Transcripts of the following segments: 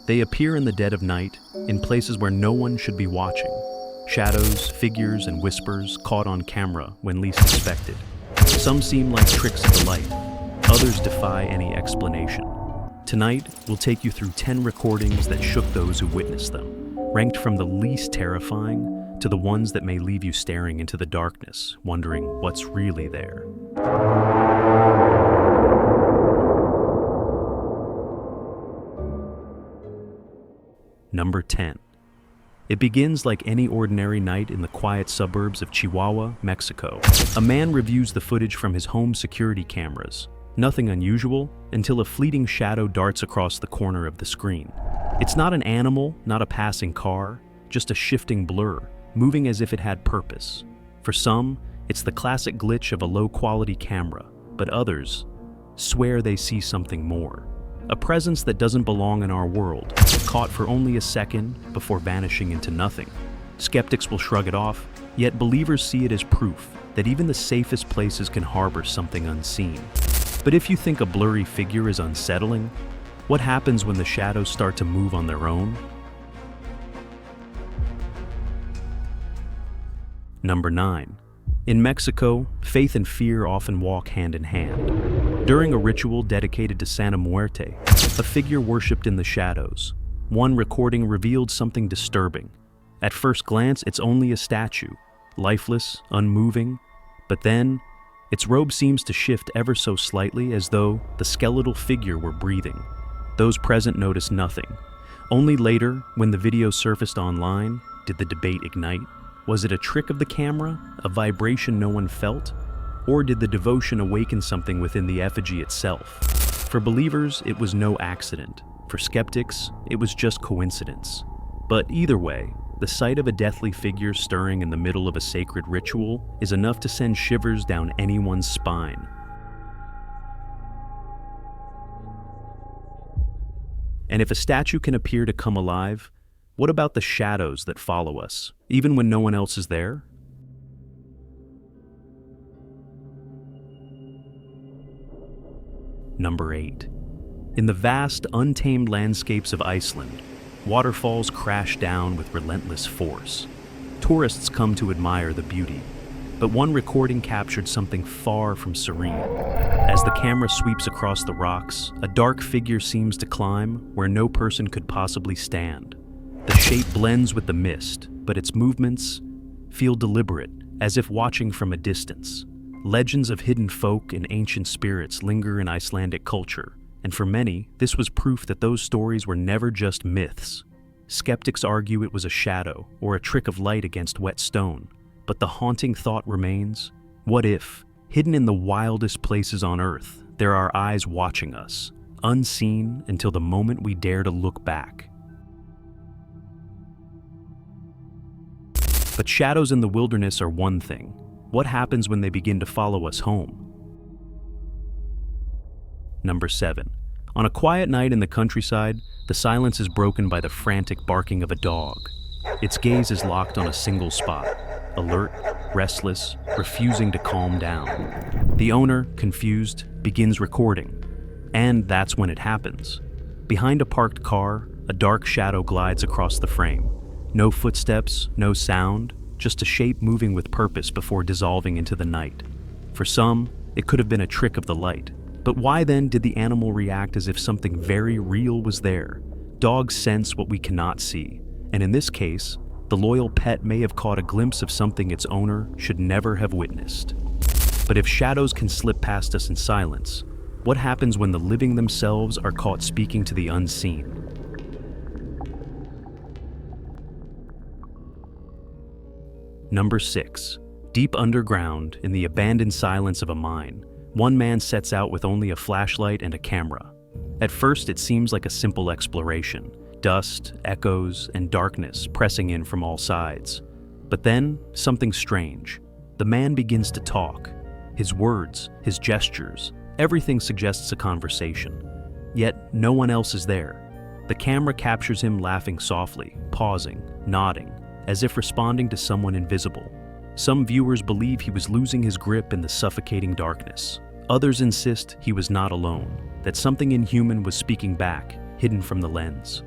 They appear in the dead of night, in places where no one should be watching. Shadows, figures, and whispers caught on camera when least expected. Some seem like tricks of the light, others defy any explanation. Tonight, we'll take you through 10 recordings that shook those who witnessed them, ranked from the least terrifying to the ones that may leave you staring into the darkness, wondering what's really there. Number 10. It begins like any ordinary night in the quiet suburbs of Chihuahua, Mexico. A man reviews the footage from his home security cameras. Nothing unusual until a fleeting shadow darts across the corner of the screen. It's not an animal, not a passing car, just a shifting blur, moving as if it had purpose. For some, it's the classic glitch of a low-quality camera, but others swear they see something more. A presence that doesn't belong in our world, caught for only a second before vanishing into nothing. Skeptics will shrug it off, yet believers see it as proof that even the safest places can harbor something unseen. But if you think a blurry figure is unsettling, what happens when the shadows start to move on their own? Number 9. In Mexico, faith and fear often walk hand in hand. During a ritual dedicated to Santa Muerte, a figure worshipped in the shadows. One recording revealed something disturbing. At first glance, it's only a statue, lifeless, unmoving, but then its robe seems to shift ever so slightly as though the skeletal figure were breathing. Those present noticed nothing. Only later, when the video surfaced online, did the debate ignite. Was it a trick of the camera, a vibration no one felt? Or did the devotion awaken something within the effigy itself? For believers, it was no accident. For skeptics, it was just coincidence. But either way, the sight of a deathly figure stirring in the middle of a sacred ritual is enough to send shivers down anyone's spine. And if a statue can appear to come alive, what about the shadows that follow us, even when no one else is there? Number 8. In the vast, untamed landscapes of Iceland, waterfalls crash down with relentless force. Tourists come to admire the beauty, but one recording captured something far from serene. As the camera sweeps across the rocks, a dark figure seems to climb where no person could possibly stand. The shape blends with the mist, but its movements feel deliberate, as if watching from a distance. Legends of hidden folk and ancient spirits linger in Icelandic culture, and for many, this was proof that those stories were never just myths. Skeptics argue it was a shadow or a trick of light against wet stone, but the haunting thought remains: what if, hidden in the wildest places on Earth, there are eyes watching us, unseen until the moment we dare to look back? But shadows in the wilderness are one thing. What happens when they begin to follow us home? Number 7. On a quiet night in the countryside, the silence is broken by the frantic barking of a dog. Its gaze is locked on a single spot, alert, restless, refusing to calm down. The owner, confused, begins recording. And that's when it happens. Behind a parked car, a dark shadow glides across the frame. No footsteps, no sound, just a shape moving with purpose before dissolving into the night. For some, it could have been a trick of the light. But why then did the animal react as if something very real was there? Dogs sense what we cannot see, and in this case, the loyal pet may have caught a glimpse of something its owner should never have witnessed. But if shadows can slip past us in silence, what happens when the living themselves are caught speaking to the unseen? Number 6. Deep underground, in the abandoned silence of a mine, one man sets out with only a flashlight and a camera. At first, it seems like a simple exploration. Dust, echoes, and darkness pressing in from all sides. But then, something strange. The man begins to talk. His words, his gestures, everything suggests a conversation. Yet, no one else is there. The camera captures him laughing softly, pausing, nodding, as if responding to someone invisible. Some viewers believe he was losing his grip in the suffocating darkness. Others insist he was not alone, that something inhuman was speaking back, hidden from the lens.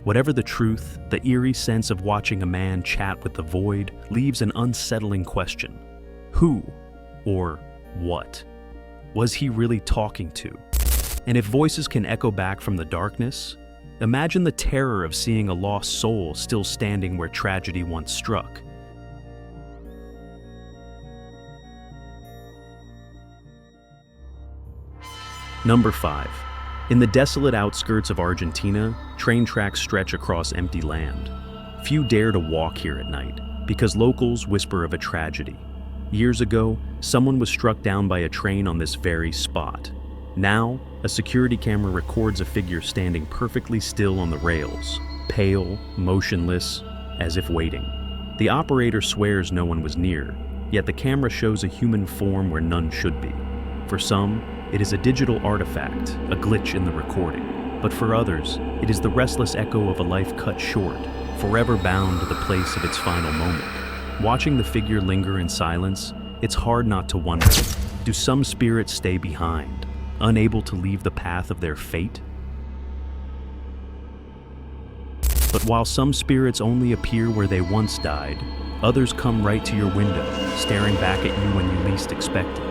Whatever the truth, the eerie sense of watching a man chat with the void leaves an unsettling question. Who, or what, was he really talking to? And if voices can echo back from the darkness, imagine the terror of seeing a lost soul still standing where tragedy once struck. Number 5. In the desolate outskirts of Argentina, train tracks stretch across empty land. Few dare to walk here at night, because locals whisper of a tragedy. Years ago, someone was struck down by a train on this very spot. Now, a security camera records a figure standing perfectly still on the rails, pale, motionless, as if waiting. The operator swears no one was near, yet the camera shows a human form where none should be. For some, it is a digital artifact, a glitch in the recording. But for others, it is the restless echo of a life cut short, forever bound to the place of its final moment. Watching the figure linger in silence, it's hard not to wonder, do some spirits stay behind, unable to leave the path of their fate? But while some spirits only appear where they once died, others come right to your window, staring back at you when you least expect it.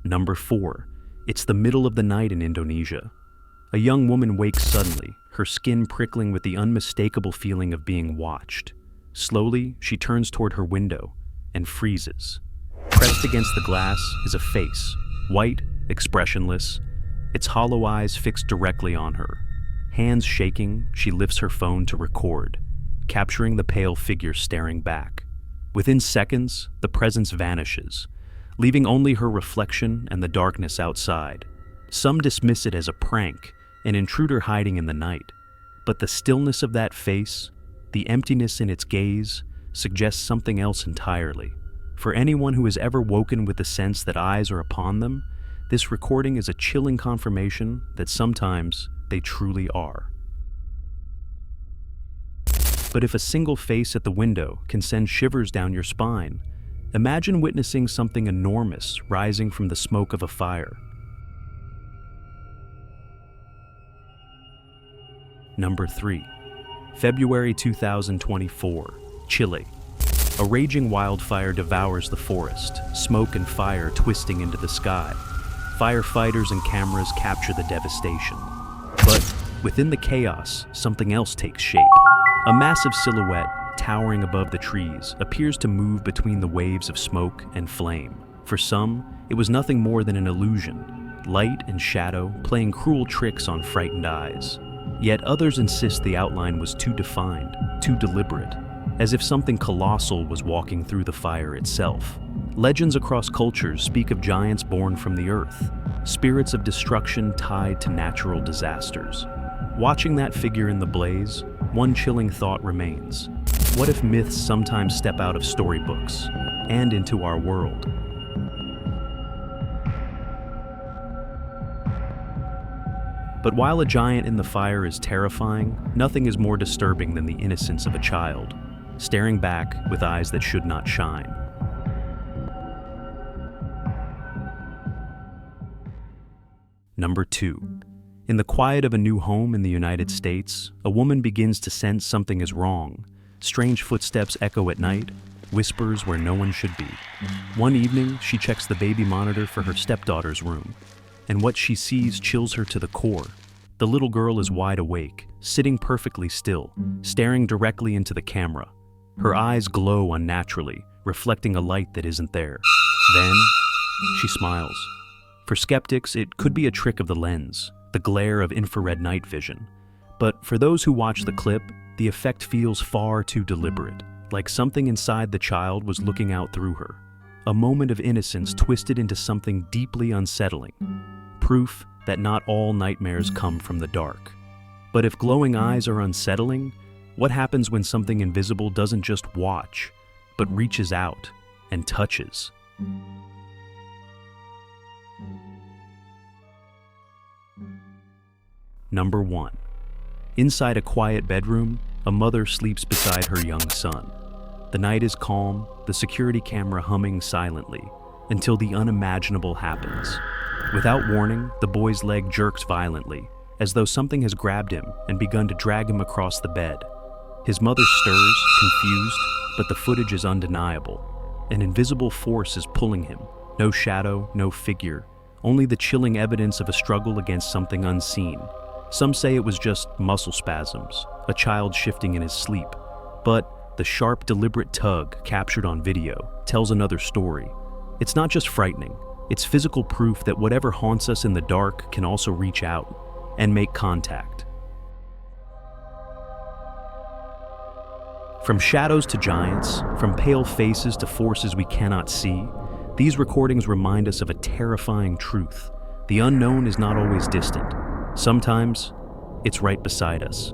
Number 4. It's the middle of the night in Indonesia. A young woman wakes suddenly, her skin prickling with the unmistakable feeling of being watched. Slowly, she turns toward her window and freezes. Pressed against the glass is a face, white, expressionless, its hollow eyes fixed directly on her. Hands shaking, she lifts her phone to record, capturing the pale figure staring back. Within seconds, the presence vanishes, leaving only her reflection and the darkness outside. Some dismiss it as a prank, an intruder hiding in the night. But the stillness of that face, the emptiness in its gaze, suggests something else entirely. For anyone who has ever woken with the sense that eyes are upon them, this recording is a chilling confirmation that sometimes they truly are. But if a single face at the window can send shivers down your spine, imagine witnessing something enormous rising from the smoke of a fire. Number 3. February 2024, Chile. A raging wildfire devours the forest, smoke and fire twisting into the sky. Firefighters and cameras capture the devastation. But within the chaos, something else takes shape. A massive silhouette, towering above the trees, appears to move between the waves of smoke and flame. For some, it was nothing more than an illusion, light and shadow playing cruel tricks on frightened eyes. Yet others insist the outline was too defined, too deliberate, as if something colossal was walking through the fire itself. Legends across cultures speak of giants born from the earth, spirits of destruction tied to natural disasters. Watching that figure in the blaze, one chilling thought remains. What if myths sometimes step out of storybooks and into our world? But while a giant in the fire is terrifying, nothing is more disturbing than the innocence of a child, staring back with eyes that should not shine. Number 2. In the quiet of a new home in the United States, a woman begins to sense something is wrong. Strange footsteps echo at night, whispers where no one should be. One evening, she checks the baby monitor for her stepdaughter's room, and what she sees chills her to the core. The little girl is wide awake, sitting perfectly still, staring directly into the camera. Her eyes glow unnaturally, reflecting a light that isn't there. Then, she smiles. For skeptics, it could be a trick of the lens, the glare of infrared night vision. But for those who watch the clip, the effect feels far too deliberate, like something inside the child was looking out through her. A moment of innocence twisted into something deeply unsettling. Proof that not all nightmares come from the dark. But if glowing eyes are unsettling, what happens when something invisible doesn't just watch, but reaches out and touches? Number 1. Inside a quiet bedroom, a mother sleeps beside her young son. The night is calm, the security camera humming silently, until the unimaginable happens. Without warning, the boy's leg jerks violently, as though something has grabbed him and begun to drag him across the bed. His mother stirs, confused, but the footage is undeniable. An invisible force is pulling him. No shadow, no figure, only the chilling evidence of a struggle against something unseen. Some say it was just muscle spasms, a child shifting in his sleep. But the sharp, deliberate tug captured on video tells another story. It's not just frightening, it's physical proof that whatever haunts us in the dark can also reach out and make contact. From shadows to giants, from pale faces to forces we cannot see, these recordings remind us of a terrifying truth. The unknown is not always distant. Sometimes, it's right beside us.